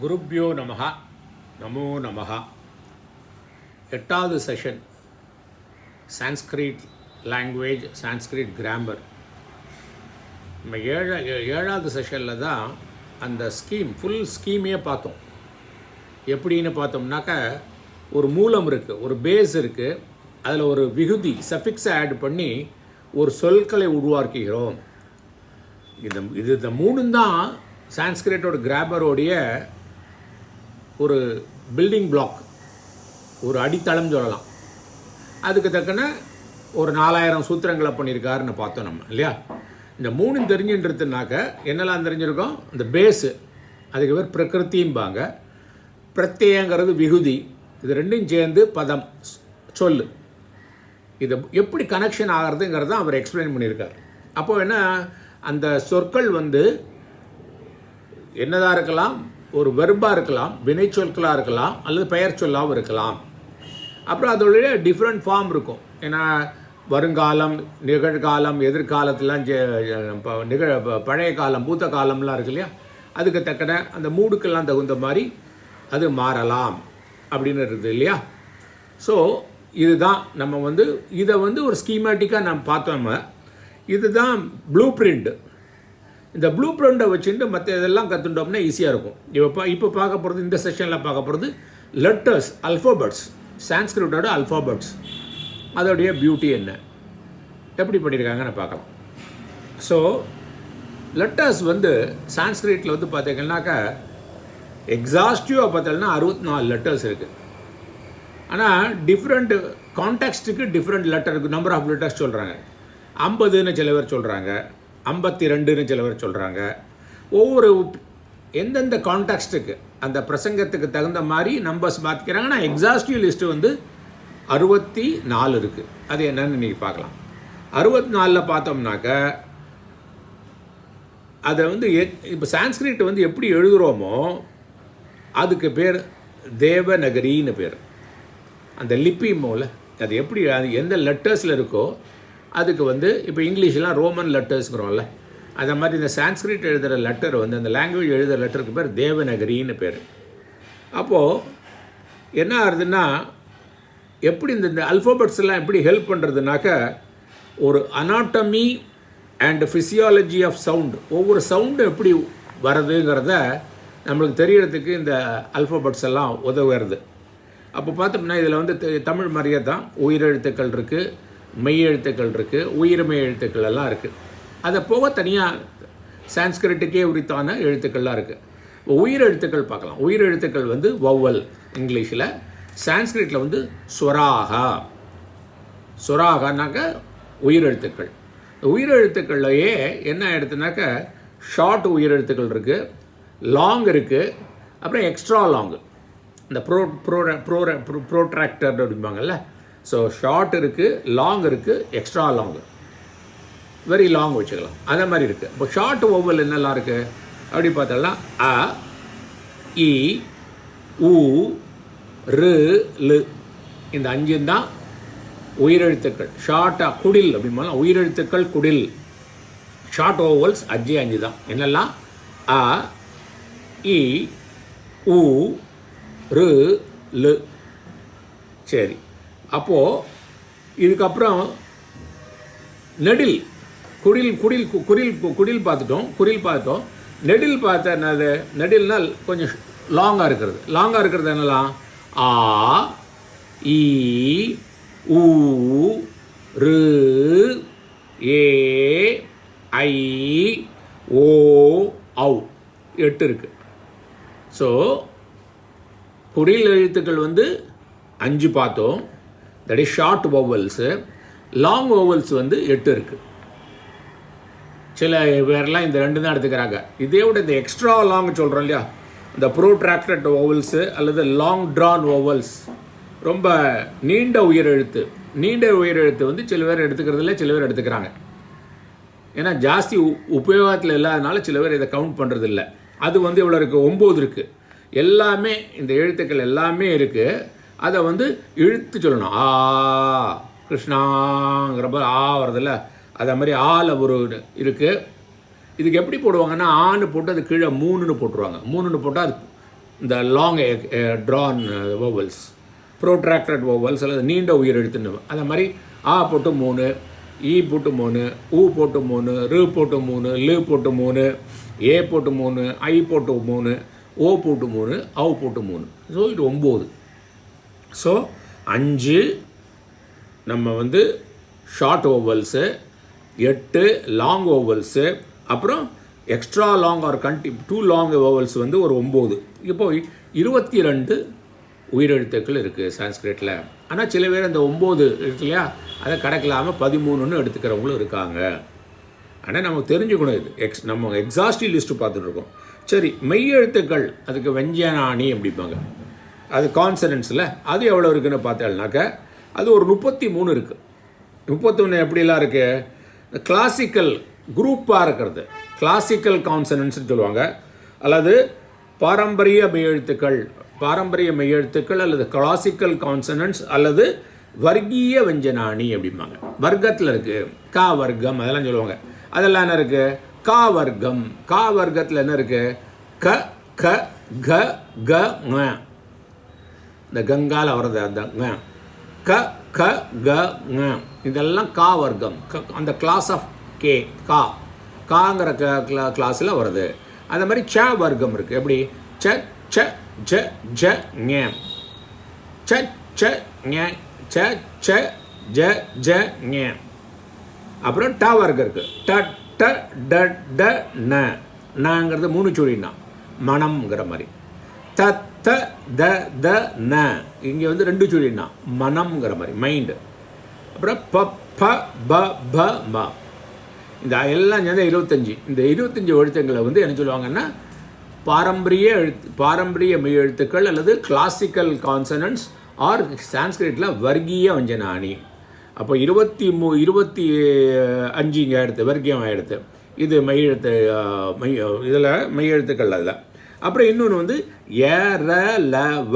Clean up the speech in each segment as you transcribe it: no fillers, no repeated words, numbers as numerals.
குருப்யோ நமஹ நமோ நமஹ. 8வது session Sanskrit language, Sanskrit grammar. நம்ம ஏழாவது செஷனில் தான் அந்த ஃபுல் ஸ்கீமையே பார்த்தோம். எப்படின்னு பார்த்தோம்னாக்கா, ஒரு மூலம் இருக்குது, ஒரு பேஸ் இருக்குது, அதில் ஒரு விகுதி சஃபிக்ஸை ஆட் பண்ணி ஒரு சொற்களை உருவாக்குகிறோம். இந்த மூணும் தான் சான்ஸ்கிரிட்டோட கிராமரோடைய ஒரு பில்டிங் பிளாக், ஒரு அடித்தளம் சொல்லலாம். அதுக்கு தக்கன ஒரு 4000 சூத்திரங்களை பண்ணியிருக்காருன்னு பார்த்தோம் நம்ம, இல்லையா? இந்த மூணும் தெரிஞ்சுன்றதுனாக்க என்னெல்லாம் தெரிஞ்சிருக்கோம்? இந்த பேஸு, அதுக்கு பேர் பிரகிருத்திம்பாங்க. பிரத்யங்கிறது விகுதி. இது ரெண்டும் சேர்ந்து பதம், சொல்லு. இது எப்படி கனெக்ஷன் ஆகிறதுங்கிறத அவர் எக்ஸ்பிளைன் பண்ணியிருக்கார். அப்போது என்ன, அந்த சொற்கள் என்னதாக இருக்கலாம், ஒரு வெர்பாக இருக்கலாம், வினை சொற்களாக இருக்கலாம், அல்லது பெயர் சொல்லாகவும் இருக்கலாம். அப்புறம் அதோடைய டிஃப்ரெண்ட் ஃபார்ம் இருக்கும். ஏன்னா வருங்காலம், நிகழ்காலம், எதிர்காலத்திலாம் பழைய காலம், பூத்த காலம்லாம் இருக்கு இல்லையா? அதுக்கு தக்கன அந்த மூடுக்கெல்லாம் தகுந்த மாதிரி அது மாறலாம் அப்படின்னு இருக்குது இல்லையா? ஸோ இதுதான் நம்ம இதை ஒரு ஸ்கீமேட்டிக்காக நம்ம பார்த்தோம். இதுதான் ப்ளூ பிரிண்ட். இந்த ப்ளூ பிரிண்டை வச்சுட்டு மற்ற இதெல்லாம் கற்றுட்டோம்னா ஈஸியாக இருக்கும். இப்போ பார்க்க போகிறது, இந்த செஷனில் பார்க்க போகிறது லெட்டர்ஸ், அல்ஃபாபெட்ஸ், சான்ஸ்கிரிட்டோட அல்ஃபாபெட்ஸ். அதோடைய பியூட்டி என்ன, எப்படி பண்ணியிருக்காங்கன்னு பார்க்கலாம். ஸோ லெட்டர்ஸ் சான்ஸ்கிரிட்டில் பார்த்தீங்கன்னாக்கா எக்ஸாஸ்டிவாக பார்த்தோம்னா 64 லெட்டர்ஸ் இருக்குது. ஆனால் டிஃப்ரெண்ட் கான்டெக்ஸ்ட்டுக்கு டிஃப்ரெண்ட் லெட்டருக்கு நம்பர் ஆஃப் லெட்டர்ஸ் சொல்கிறாங்க. 50ன்னு சில பேர் சொல்கிறாங்க, 52ன்னு சில பேர் சொல்கிறாங்க. ஒவ்வொரு எந்தெந்த கான்டெக்ஸ்ட்டுக்கு, அந்த பிரசங்கத்துக்கு தகுந்த மாதிரி நம்பர்ஸ் மாற்றிக்கிறாங்க. ஆனால் எக்ஸாஸ்டிவ் லிஸ்ட்டு 64 இருக்குது. அது என்னன்னு இன்றைக்கி பார்க்கலாம். 64 பார்த்தோம்னாக்க அதை இப்போ சான்ஸ்கிரிட் எப்படி எழுதுகிறோமோ அதுக்கு பேர் தேவநகரின்னு பேர். அந்த லிப்பி மூல அது எப்படி, அது எந்த லெட்டர்ஸில் இருக்கோ அதுக்கு இப்போ இங்கிலீஷ்லாம் ரோமன் லெட்டர்ஸ்ங்கிறோம்ல, அந்த மாதிரி இந்த சான்ஸ்கிரிட் எழுதுகிற லெட்டர் அந்த லாங்குவேஜ் எழுதுகிற லெட்டருக்கு பேர் தேவநகரின்னு பேர். அப்போது என்ன ஆகுதுன்னா, எப்படி இந்த அல்ஃபாபெட்ஸ் எல்லாம் எப்படி ஹெல்ப் பண்ணுறதுனாக்க, ஒரு anatomy and physiology of sound, ஒவ்வொரு சவுண்டும் எப்படி வருதுங்கிறத நம்மளுக்கு தெரியறதுக்கு இந்த அல்ஃபாபெட்ஸ் எல்லாம் உதவுறது. அப்போ பார்த்தோம்னா இதில் தமிழ் மாதிரியே தான் உயிரெழுத்துக்கள் இருக்குது, மெய் எழுத்துக்கள் இருக்குது, உயிர்மெய் எழுத்துக்கள் எல்லாம் இருக்குது. அதை போக தனியாக சான்ஸ்கிரிட்டுக்கே உரித்தான எழுத்துக்கள்லாம் இருக்குது. இப்போ உயிர் எழுத்துக்கள் பார்க்கலாம். உயிர் எழுத்துக்கள் வௌவல் இங்கிலீஷில், சான்ஸ்கிரிட்டில் ஸ்வராகா. ஸ்வராகானாக்க உயிரெழுத்துக்கள். உயிரெழுத்துக்கள்லையே என்ன எடுத்துனாக்க, ஷார்ட் உயிரெழுத்துக்கள் இருக்குது, லாங் இருக்குது, அப்புறம் எக்ஸ்ட்ரா லாங், இந்த ப்ரோட்ராக்டர் அப்படிம்பாங்கல்ல. ஸோ ஷார்ட் இருக்குது, லாங் இருக்குது, எக்ஸ்ட்ரா லாங், வெரி லாங் வச்சுக்கலாம். அந்த மாதிரி இருக்குது. இப்போ ஷார்ட் ஒவ்வொல் என்னெல்லாம் இருக்குது அப்படி பார்த்தோம்னா அ, இ, உ, ரு, லு, இந்த 5 தான் உயிரெழுத்துக்கள். ஷார்ட்டாக குடில் அப்படின்னா உயிரெழுத்துக்கள் குடில். ஷார்ட் ஓவல்ஸ் 5 தான். என்னெல்லாம்? அ, இ, உ, ரு, லு. சரி, அப்போது இதுக்கப்புறம் நெடில், குடில் பார்த்துட்டோம். நெடில் பார்த்தா என்னது? நெடில்னால் கொஞ்சம் லாங்காக இருக்கிறது என்னலாம்? ஆ, இ, உ, ரு, ஏ, ஐ, ஓ, ஔ, 8 இருக்குது. ஸோ குடில் எழுத்துக்கள் 5 பார்த்தோம். That is short vowels. Long vowels 8 இருக்குது. சில பேர்லாம் இந்த 2 தான் எடுத்துக்கிறாங்க. இதே விட இந்த எக்ஸ்ட்ரா லாங் சொல்கிறோம் இல்லையா, இந்த ப்ரோட்ராக்டட் வௌவல்ஸு அல்லது லாங் ட்ரான் வௌவல்ஸ், ரொம்ப நீண்ட உயிரெழுத்து சில பேர் எடுத்துக்கிறதில்ல, சில பேர் எடுத்துக்கிறாங்க. ஏன்னா ஜாஸ்தி உபயோகத்தில் இல்லாதனால சில பேர் இதை கவுண்ட் பண்ணுறதில்ல. அது எவ்வளோ இருக்குது? 9 இருக்குது. எல்லாமே இந்த எழுத்துக்கள் எல்லாமே இருக்குது. அதை இழுத்து சொல்லணும். ஆ, கிருஷ்ணாங்கிறப்ப ஆ வருதில்ல, அதே மாதிரி ஆல ஒரு இருக்குது. இதுக்கு எப்படி போடுவாங்கன்னா, ஆன்னு போட்டு அது கீழே 3ன்னு போட்டுருவாங்க. 3ன்னு போட்டால் அது இந்த லாங் ட்ரான் வோவல்ஸ், ப்ரோட்ராக்டட் வோவல்ஸ் அல்லது நீண்ட உயிரெழுத்துன்னு. அந்த மாதிரி ஆ போட்டு 3, ஈ போட்டு 3, ஊ போட்டு 3, ரு போட்டு 3, லு போட்டு 3, ஏ போட்டு 3, ஐ போட்டு 3, ஓ போட்டு 3, அவ் போட்டு 3. ஸோ இது 9. ஸோ 5 நம்ம வந்து ஷார்ட் ஓவல்ஸு, 8 லாங் ஓவல்ஸு, அப்புறம் extra long or too long ovals வந்து ஒரு 9. இப்போ 22 உயிரெழுத்துக்கள் இருக்குது சான்ஸ்கிரிட்டில். ஆனால் சில பேர் அந்த 9 இருக்கு இல்லையா, அதை கிடைக்கலாமல் 13ன்னு எடுத்துக்கிறவங்களும் இருக்காங்க. ஆனால் நமக்கு தெரிஞ்சுக்கணும், இது நம்ம எக்ஸாஸ்டிவ் லிஸ்ட்டு பார்த்துட்ருக்கோம். சரி, மெய்யெழுத்துக்கள் அதுக்கு வெஞ்சனானி அப்படிம்பாங்க, அது கான்சனன்ஸில் அது எவ்வளோ இருக்குதுன்னு பார்த்தேன்னாக்க அது ஒரு 33 இருக்குது. 31 எப்படிலாம் இருக்குது, கிளாசிக்கல் குரூப்பாக இருக்கிறது கிளாசிக்கல் கான்சனன்ஸ்னு சொல்லுவாங்க, அல்லது பாரம்பரிய மெய்யெழுத்துக்கள் அல்லது கிளாசிக்கல் கான்சனன்ஸ் அல்லது வர்க்கீய வெஞ்சனானி அப்படிம்பாங்க. வர்க்கத்தில் இருக்குது கா வர்க்கம் அதெல்லாம் சொல்லுவாங்க. அதெல்லாம் என்ன இருக்குது, கா வர்க்கத்தில் என்ன இருக்குது, க க க க ங, இந்த கங்கால வர்றது அந்த க க க ங, இதெல்லாம் கா வர்க்கம். அந்த கிளாஸ் ஆஃப் கே காங்கிற கிளாஸில் வருது. அந்த மாதிரி ச வர்க்கம் இருக்குது. எப்படி ச ச ஜ ஜ ஞ, ச ச ஞ, ச ச ஜ ஜ ஞ. அப்புறம் ட வர்க்கம் இருக்குது. ட ட ட ட ந, நங்கிறது 3 சுழினா மனம்ங்கிற மாதிரி. த த த த ந, இங்கே வந்து 2 சுழினா மனம்ங்கிற மாதிரி மைண்டு. அப்புறம் ப ப ப ப ம, இந்த எல்லாம் சேர்ந்து 25. இந்த 25 எழுத்துக்களை வந்து என்ன சொல்லுவாங்கன்னா பாரம்பரிய மெய் எழுத்துக்கள் அல்லது கிளாசிக்கல் கான்சனன்ட்ஸ் ஆர் சான்ஸ்கிரிட்டில் வர்க்கீய வஞ்சனானி. அப்போ 25 இங்கே எடுத்து வர்க்கியம் ஆகிடுது. இது மெய்யெழுத்து இதில் மெய்யெழுத்துக்கள் அதில். அப்புறம் இன்னொன்று வந்து ஏரலவ,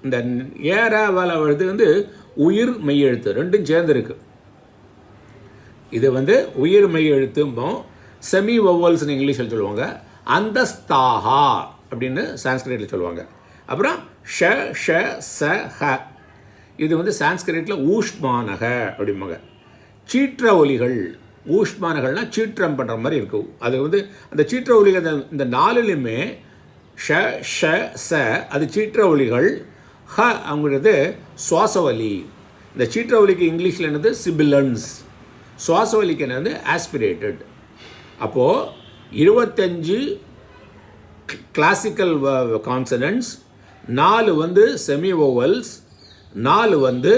இந்த ஏரவல எழுத்து வந்து உயிர் மெய்யெழுத்து, ரெண்டும் சேர்ந்து இருக்குது. இது வந்து உயிர் மெய்யெழுத்தும் செமி வவல்ஸ்னு இங்கிலீஷில் சொல்லுவாங்க, அந்தஸ்தாஹா அப்படின்னு சான்ஸ்கிரிட்டில் சொல்லுவாங்க. அப்புறம் ஷ ஷ ச ஹ, இது வந்து சான்ஸ்கிரிட்டில் ஊஷ்மானக அப்படிம்பாங்க. சீற்ற ஒலிகள், ஊஷ்மானகள்னால் சீற்றம் பண்ணுற மாதிரி இருக்கும். அது வந்து அந்த சீற்ற ஒலிகள் இந்த 4லுமே ஷ ஷ ச அது சீற்ற ஒலிகள், ஹ அவங்கிறது சுவாச ஒலி. இந்த சீற்ற ஒலிக்கு இங்கிலீஷில் என்னது சிபிலன்ஸ், சுவாச ஒலிக்கு என்னது ஆஸ்பிரேட்டட். அப்போது 25 கிளாசிக்கல் கான்சனன்ட்ஸ், 4 வந்து செமி ஓவல்ஸ், 4 வந்து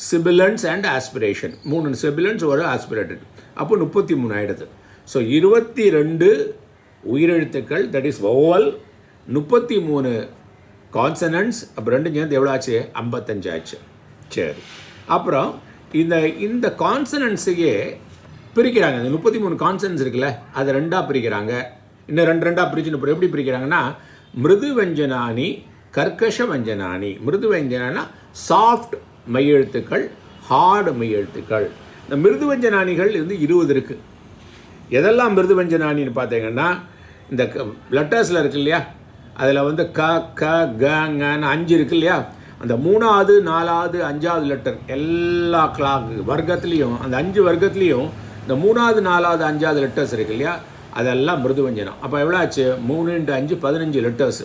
சிபிலன்ஸ் அண்ட் ஆஸ்பிரேஷன், 3 சிபிலன்ஸ் ஒரு ஆஸ்பிரேட்டட். அப்போ 33 ஆகிடுது. ஸோ 22 உயிரெழுத்துக்கள், தட் இஸ் ஓவல், 33 கான்சனன்ட்ஸ், அப்போ 2 சேர்ந்து எவ்வளோ ஆச்சு, 55 ஆச்சு. சரி, அப்புறம் இந்த கான்சனன்ட்ஸையே பிரிக்கிறாங்க. இந்த 33 கான்சனன்ட்ஸ் இருக்குல்ல, அதை 2ஆக பிரிக்கிறாங்க. இன்னும் 2 பிரிச்சுன்னு எப்படி பிரிக்கிறாங்கன்னா மிருது வெஞ்சனானி, கர்க்கஷ வெஞ்சனானி. மிருது வெஞ்சனானா சாஃப்ட் மெய்யெழுத்துக்கள், ஹார்டு மெய்யெழுத்துக்கள். இந்த மிருது வெஞ்சனானிகள் வந்து 20 இருக்குது. எதெல்லாம் மிருது வெஞ்சனானின்னு பார்த்தீங்கன்னா இந்த லெட்டர்ஸில் இருக்கு இல்லையா, அதில் வந்து க க க ங்கன்னு 5 இருக்கு இல்லையா, அந்த 3வது 4வது 5வது லெட்டர் எல்லா வர்க்கத்துலேயும், அந்த 5 வர்க்கத்துலேயும் இந்த 3வது 4வது 5வது லெட்டர்ஸ் இருக்கு இல்லையா, அதெல்லாம் மிருது வெஞ்சனம். அப்போ எவ்வளோ ஆச்சு, 3 × 5 15 லெட்டர்ஸ்.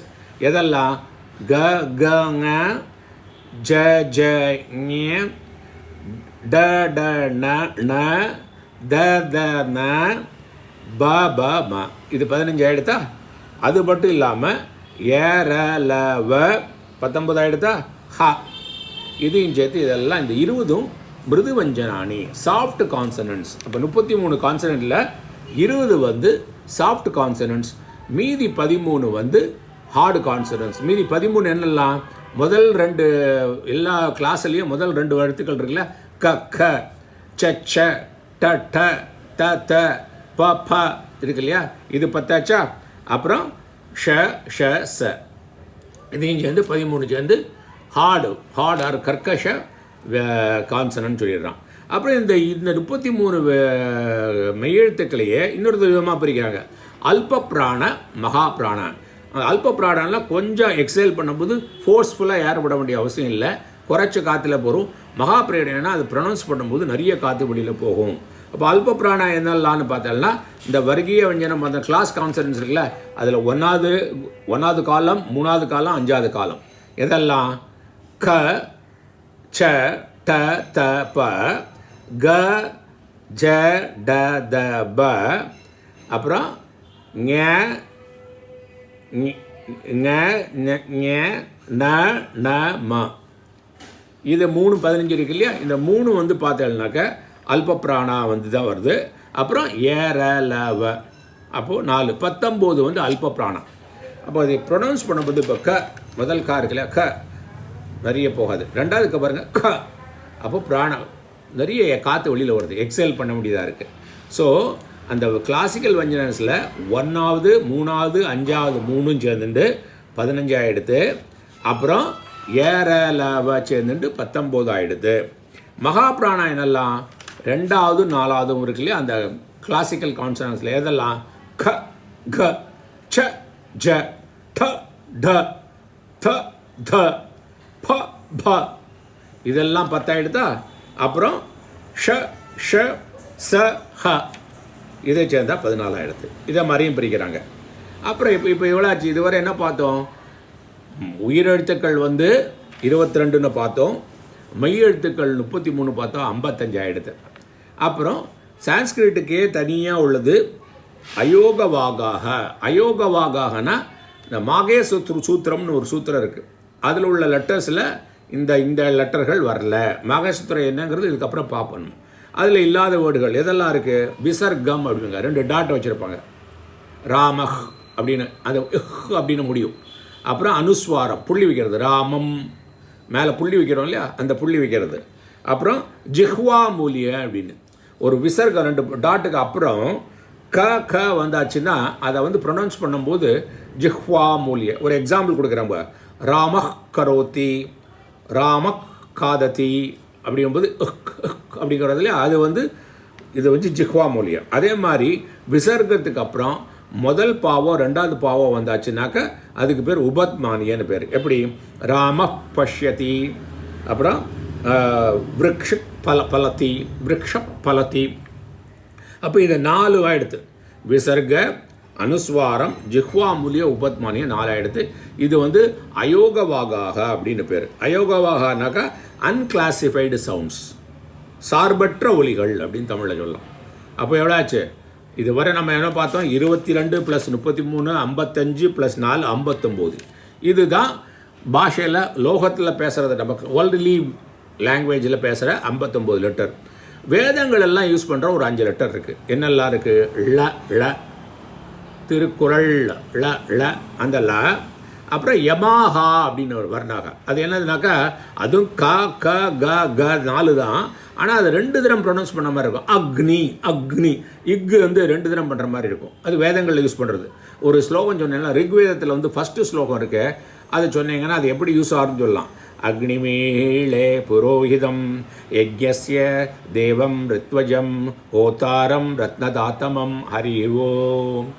எதெல்லாம் க க ங, ஜ ஜ ஞ, ட ட ந ந, த த ந, ப ப ம. இது 15 ஆகிடுதா. அது மட்டும் இல்லாமல் ஏரலவ 19 ஆகிடுதா, ஹ, இதையும் சேர்த்து இதெல்லாம் இந்த 20ம் மிருது வஞ்சனானி, சாஃப்ட் கான்சனன்ட்ஸ். அப்போ 33 கான்சனன்ட்டில் 20 வந்து சாஃப்ட் கான்சனன்ட்ஸ், மீதி 13 வந்து ஹார்டு கான்சனன்ட்ஸ். மீதி 13 என்னெல்லாம், முதல் 2 எல்லா கிளாஸ்லேயும் முதல் 2 எழுத்துக்கள் இருக்குல்ல, க க, ச ச, ட ட, த த, ப ப இருக்கு இல்லையா, இது 10 அப்புறம் ஷ ஷ ச, இதையும் சேர்ந்து 13 சேர்ந்து ஹார்டு ஆர் கர்க்கஷ கான்சனன்ட் சொல்லிடுறான். அப்புறம் இந்த 33 மெய்யெழுத்துக்களையே இன்னொரு விதமாக பிரிக்கிறாங்க, அல்ப பிராண மகா பிராண. அல்ப பிராணம்லாம் கொஞ்சம் எக்ஸேல் பண்ணும்போது ஃபோர்ஸ்ஃபுல்லாக ஏர் விட வேண்டிய அவசியம் இல்லை, குறைச்ச காற்றுல போகும். மகா பிராணம்னா அது ப்ரொனவுன்ஸ் பண்ணும்போது நிறைய காற்று வெளியில் போகும். அப்போ அல்ப பிராணா என்னெல்லாம்னு பார்த்தோம்னா இந்த வர்க்கீய வஞ்சனம் அந்த கிளாஸ் கான்சனன்ஸ் இருக்குல்ல, அதில் ஒன்றாவது காலம், 3வது காலம், 5வது காலம் எதெல்லாம்? க, ச, ட, த, ப, க, ஜ, ட, த, ப, அப்புறம் ஞ, ந, ந, ம. இது 3 15 இருக்கு இல்லையா? இந்த 3 வந்து பார்த்தேன்னாக்க அல்ப பிராணா வந்து தான் வருது. அப்புறம் ஏர லவ, அப்போது 4 19 வந்து அல்ப பிராணா. அப்போ அதை ப்ரொனவுன்ஸ் பண்ணும்போது இப்போ க முதல் கா இருக்குல்ல, க நிறைய போகாது. ரெண்டாவது க பாருங்க க, அப்போ பிராணம் நிறைய காற்று வெளியில் வருது, எக்ஸல் பண்ண முடியதாக இருக்குது. ஸோ அந்த கிளாசிக்கல் வஞ்சனஸில் 1வது 3வது 5வது 3ம் சேர்ந்துட்டு 15 ஆகிடுது. அப்புறம் ஏர லவ சேர்ந்துட்டு 19 ஆகிடுது. மகா பிராணா என்னெல்லாம்? 2வது 4வதும் இருக்கு இல்லையா? அந்த கிளாசிக்கல் கான்சனன்ஸில் எதெல்லாம்? க, க, ச, ஜ, ட, ட, த, த, ப, ப, இதெல்லாம் 10 ஆகிடுதா? அப்புறம் ஷ, ஷ, ச, ஹ, இதை சேர்ந்தால் 14 ஆகிடுது. இதை மாதிரியும் பிரிக்கிறாங்க. அப்புறம் இப்போ எவ்வளோ ஆச்சு? இதுவரை என்ன பார்த்தோம்? உயிரெழுத்துக்கள் வந்து 22ன்னு பார்த்தோம், மெய்யெழுத்துக்கள் 33 பார்த்தோம், 55 ஆகிடுது. அப்புறம் சான்ஸ்கிரிட்டுக்கே தனியாக உள்ளது அயோகவாகாக. அயோகவாகாகனா இந்த மாகே சூத்திரம்னு ஒரு சூத்திரம் இருக்குது, அதில் உள்ள லெட்டர்ஸில் இந்த லெட்டர்கள் வரல. மாகசூத்திரம் என்னங்கிறது இதுக்கப்புறம் பார்ப்பணும். அதில் இல்லாத வேர்டுகள் எதெல்லாம் இருக்குது? விசர்க்கம் அப்படிங்க 2 டாட் வச்சுருப்பாங்க, ராமஹ் அப்படின்னு, அது அப்படின்னு முடியும். அப்புறம் அனுஸ்வாரம் புள்ளி வைக்கிறது, ராமம் மேலே புள்ளி வைக்கிறோம் இல்லையா, அந்த புள்ளி வைக்கிறது. அப்புறம் ஜிஹ்வா மூலிய அப்படின்னு ஒரு விசர்க்கம் 2 டாட்டுக்கு அப்புறம் க க வந்தாச்சுன்னா அதை வந்து ப்ரொனவுன்ஸ் பண்ணும்போது ஜிஹ்வா மூலிய. ஒரு எக்ஸாம்பிள் கொடுக்குறாங்க, ராமஹ் கரோத்தி, ராமக் காததி அப்படிங்கும்போது அப்படிங்கிறதுல அது வந்து இது வந்து ஜிஹ்வா மூலியம். அதே மாதிரி விசர்க்கத்துக்கு அப்புறம் முதல் பாவம் 2வது பாவம் வந்தாச்சுனாக்க அதுக்கு பேர் உபத்மானியன்னு பேர். எப்படி? ராம பஷ்யதி, அப்புறம் விரக்ஷ பலதி, விரக்ஷ பலதி. அப்போ இது 4 ஆகிடுது. விசர்க, அனுஸ்வாரம், ஜிஹ்வா மூலிய, உபத்மானியம் 4 ஆகிடுது. இது வந்து அயோகவாகாக அப்படின்னு பேர். அயோகவாகனாக்கா அன்கிளாசிஃபைடு சவுண்ட்ஸ், சார்பற்ற ஒலிகள் அப்படின்னு தமிழில் சொல்லலாம். அப்போ எவ்வளோ ஆச்சு? இதுவரை நம்ம என்ன பார்த்தோம்? 22 + 33 55 + 4 59. இதுதான் பாஷையில் லோகத்தில் பேசுகிறது, நமக்கு வேர்ல்ட்லி லாங்குவேஜில் பேசுகிற 59 லெட்டர். வேதங்கள் எல்லாம் யூஸ் பண்ணுற ஒரு 5 லெட்டர் இருக்குது. என்னெல்லாம் இருக்குது? ல, ள, திருக்குறள் ள, ள, அந்த ல. அப்புறம் யமாஹா அப்படின்னு ஒரு வர்ணாகா. அது என்னதுனாக்கா அதுவும் க, க, க, க 4 தான். ஆனால் அது 2 தரம் ப்ரொனவுன்ஸ் பண்ண மாதிரி இருக்கும். அக்னி, அக்னி, இக்கு வந்து 2 தரம் பண்ணுற மாதிரி இருக்கும். அது வேதங்களில் யூஸ் பண்ணுறது. ஒரு ஸ்லோகம் சொன்னீங்கன்னா ரிக்வேதத்தில் வந்து ஃபஸ்ட்டு ஸ்லோகம் இருக்குது, அது சொன்னீங்கன்னா அது எப்படி யூஸ் ஆகுதுன்னு சொல்லலாம். அக்னிமீளே புரோஹிதம் யஜ்யஸ்ய தேவம் ரித்வஜம் ஹோதாரம் ரத்னதாத்தமம் ஹரி ஓம்.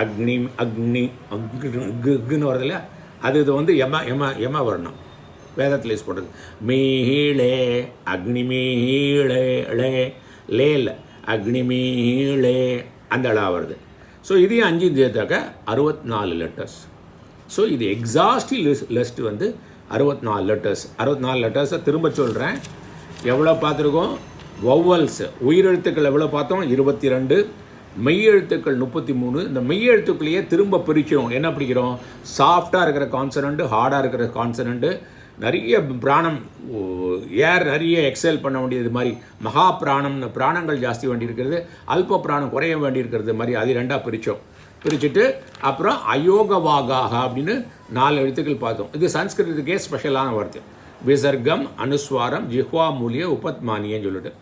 அக்னி அக்னி அக்னு வருது இல்லையா, அது இது வந்து யம வரணும் வேதத்தில் யூஸ் பண்ணுறது. மீளே அக்னிமீளே ளே, லேல அக்னிமீளே அந்த அளா வருது. ஸோ இதையும் 5 சேர்த்தாக்க 64 லெட்டர்ஸ். ஸோ இது எக்ஸாஸ்டிவ் லிஸ்ட் வந்து 64 லெட்டர்ஸ். 64 லெட்டர்ஸை திரும்ப சொல்கிறேன். எவ்வளோ பார்த்துருக்கோம்? வௌவல்ஸ் உயிரெழுத்துக்கள் எவ்வளோ பார்த்தோம்? 22. மெய்யெழுத்துக்கள் 33. இந்த மெய்யெழுத்துக்களையே திரும்ப பிரிக்கிறோம். என்ன பிடிக்கிறோம்? சாஃப்டாக இருக்கிற கான்சனண்ட்டு, ஹார்டாக இருக்கிற கான்சனண்ட்டு, நிறைய பிராணம் ஏர் நிறைய எக்ஸல் பண்ண வேண்டியது மாதிரி மகா பிராணம்னு பிராணங்கள் ஜாஸ்தி வேண்டி இருக்கிறது, அல்ப பிராணம் குறைய வேண்டி இருக்கிறது மாதிரி அது 2ஆக பிரித்தோம். பிரிச்சுட்டு அப்புறம் அயோகவாகாக அப்படின்னு 4 எழுத்துக்கள் பார்த்தோம். இது சன்ஸ்கிருதத்துக்கே ஸ்பெஷலான வார்த்தை. விசர்க்கம், அனுஸ்வாரம், ஜிஹ்வா மூலிய, உபத்மானியன்னு சொல்லிட்டு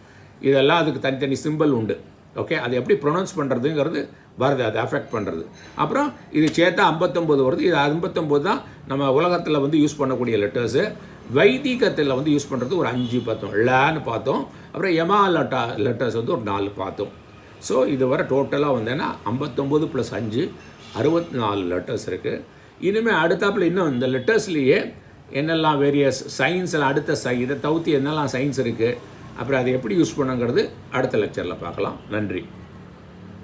இதெல்லாம் அதுக்கு தனித்தனி சிம்பிள் உண்டு. ஓகே, அது எப்படி ப்ரொனவுன்ஸ் பண்ணுறதுங்கிறது வருது, அது அஃபெக்ட் பண்ணுறது. அப்புறம் இது சேர்த்தா 59 வருது. இது 59 தான் நம்ம உலகத்தில் வந்து யூஸ் பண்ணக்கூடிய லெட்டர்ஸு. வைதிகத்தில் வந்து யூஸ் பண்ணுறது ஒரு 5 பார்த்தோம், லான்னு பார்த்தோம். அப்புறம் யமா லெட்டர்ஸ் வந்து ஒரு 4 பார்த்தோம். ஸோ இது வர டோட்டலாக வந்தேன்னா 59 + 5 64 லெட்டர்ஸ் இருக்குது. இனிமேல் அடுத்தாப்பில் இன்னும் இந்த லெட்டர்ஸ்லேயே என்னெல்லாம் வேரியஸ் சயின்ஸ் எல்லாம் அடுத்த இதை தவிர்த்து என்னெல்லாம் சயின்ஸ் இருக்குது, அப்புறம் அதை எப்படி யூஸ் பண்ணுங்கிறது அடுத்த லெக்சரில் பார்க்கலாம். நன்றி.